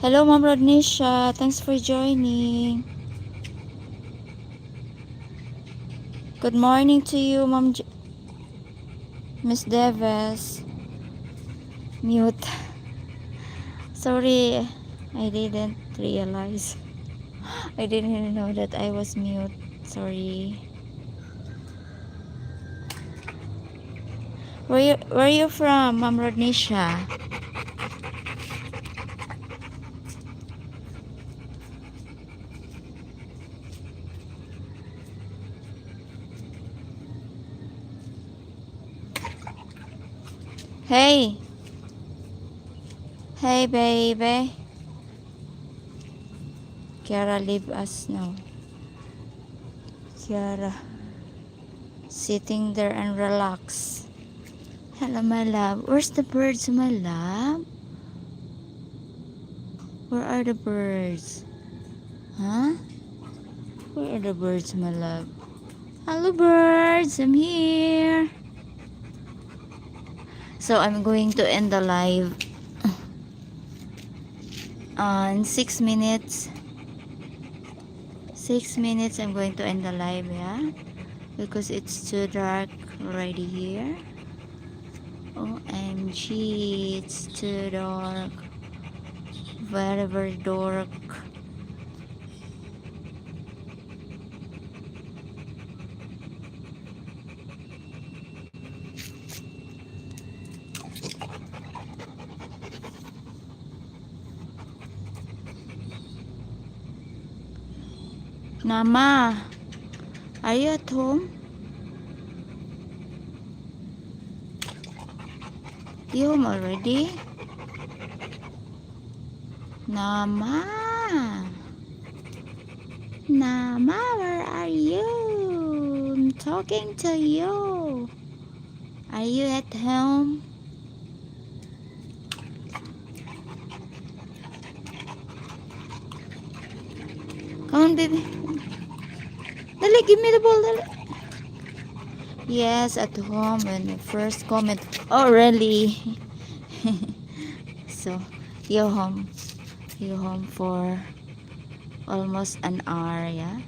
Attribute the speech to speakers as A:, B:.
A: Hello, Ma'am Rodnisha. Thanks for joining. Good morning to you, Miss Deves. Mute. Sorry, I didn't realize. I didn't know that I was mute. Sorry. Where you from, Ma'am Rodnisha? Hey. Hey, baby. Kiara, leave us now. Kiara. Sitting there and relax. Hello, my love. Where's the birds, my love? Where are the birds? Huh? Where are the birds, my love? Hello, birds. I'm here. So, I'm going to end the live on 6 minutes. 6 minutes, I'm going to end the live, yeah? Because it's too dark already here. OMG, it's too dark. Very, very dark. Nama, are you at home? You home already? Nama, Nama, where are you? I'm talking to you. Are you at home? Come on, baby. Dali, give me the ball, dali. Yes, at home when the first comment. Oh, really? So, you home. You home for almost an hour, yeah?